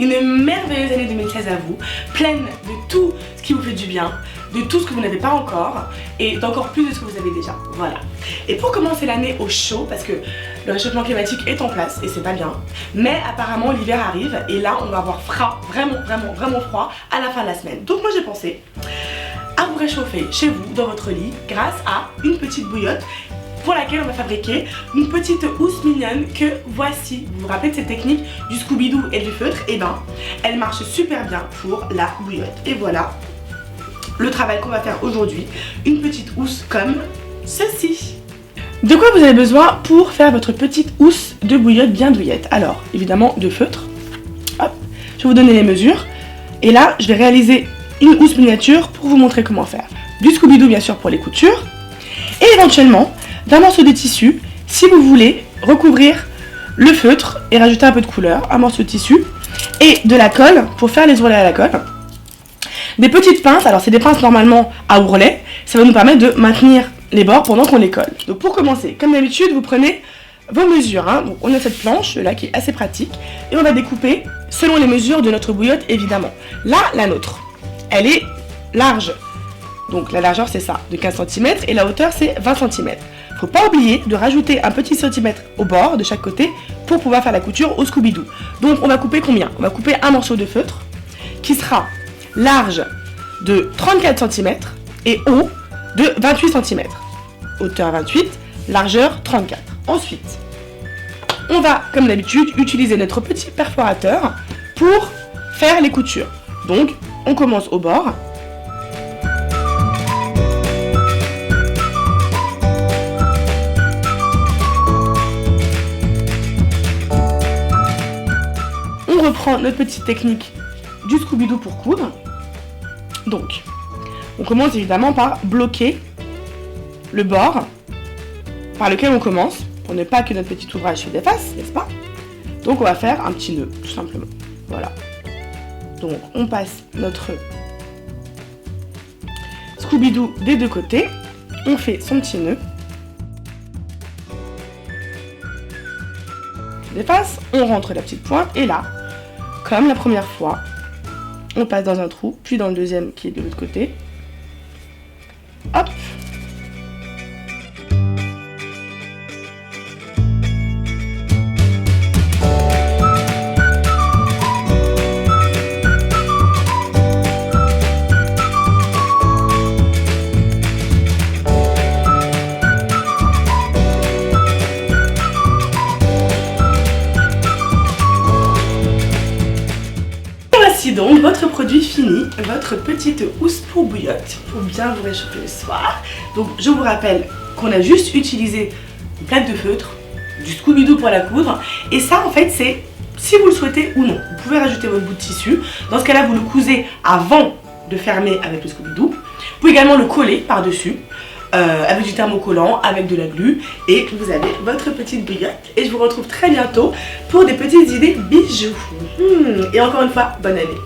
une merveilleuse année 2016 à vous, pleine de tout ce qui vous fait du bien, de tout ce que vous n'avez pas encore et d'encore plus de ce que vous avez déjà. Voilà. Et pour commencer l'année au chaud, parce que le réchauffement climatique est en place et c'est pas bien, mais apparemment l'hiver arrive et là on va avoir vraiment froid à la fin de la semaine. Donc moi j'ai pensé à vous réchauffer chez vous, dans votre lit, grâce à une petite bouillotte pour laquelle on va fabriquer une petite housse mignonne que voici. Vous vous rappelez de cette technique du Scooby-Doo et du feutre? Et ben, elle marche super bien pour la bouillotte. Et voilà le travail qu'on va faire aujourd'hui. Une petite housse comme ceci. De quoi vous avez besoin pour faire votre petite housse de bouillotte bien douillette? Alors, évidemment, de feutre. Hop, je vais vous donner les mesures. Et là, je vais réaliser une housse miniature pour vous montrer comment faire. Du Scooby-Doo, bien sûr, pour les coutures. Et éventuellement, d'un morceau de tissu, si vous voulez recouvrir le feutre et rajouter un peu de couleur, un morceau de tissu, et de la colle pour faire les ourlets à la colle. Des petites pinces, alors c'est des pinces normalement à ourlets, ça va nous permettre de maintenir les bords pendant qu'on les colle. Donc pour commencer, comme d'habitude, vous prenez vos mesures. Donc on a cette planche là qui est assez pratique, et on va découper selon les mesures de notre bouillotte évidemment. Là, la nôtre, elle est large. Donc la largeur c'est ça, de 15 cm, et la hauteur c'est 20 cm. Faut pas oublier de rajouter un petit centimètre au bord de chaque côté pour pouvoir faire la couture au Scooby-Doo. Donc on va couper combien? On va couper un morceau de feutre qui sera large de 34 cm et haut de 28 cm. Hauteur 28, largeur 34. Ensuite, on va comme d'habitude utiliser notre petit perforateur pour faire les coutures. Donc on commence au bord. On reprend notre petite technique du Scooby-Doo pour coudre. Donc, on commence évidemment par bloquer le bord par lequel on commence, pour ne pas que notre petit ouvrage se défasse, n'est-ce pas? Donc on va faire un petit nœud, tout simplement. Voilà. Donc on passe notre Scooby-Doo des deux côtés, on fait son petit nœud. On dépasse, on rentre la petite pointe, et là, comme la première fois, on passe dans un trou, puis dans le deuxième qui est de l'autre côté. Hop. Voici donc votre produit fini, votre petite housse pour bouillotte, pour bien vous réchauffer le soir. Donc je vous rappelle qu'on a juste utilisé une plaque de feutre, du Scooby-Doo pour la coudre, et ça en fait c'est si vous le souhaitez ou non. Vous pouvez rajouter votre bout de tissu, dans ce cas là vous le cousez avant de fermer avec le Scooby-Doo. Vous pouvez également le coller par-dessus, avec du thermocollant, avec de la glu, et vous avez votre petite bouillotte. Et je vous retrouve très bientôt pour des petites idées bijoux. Et encore une fois, bonne année.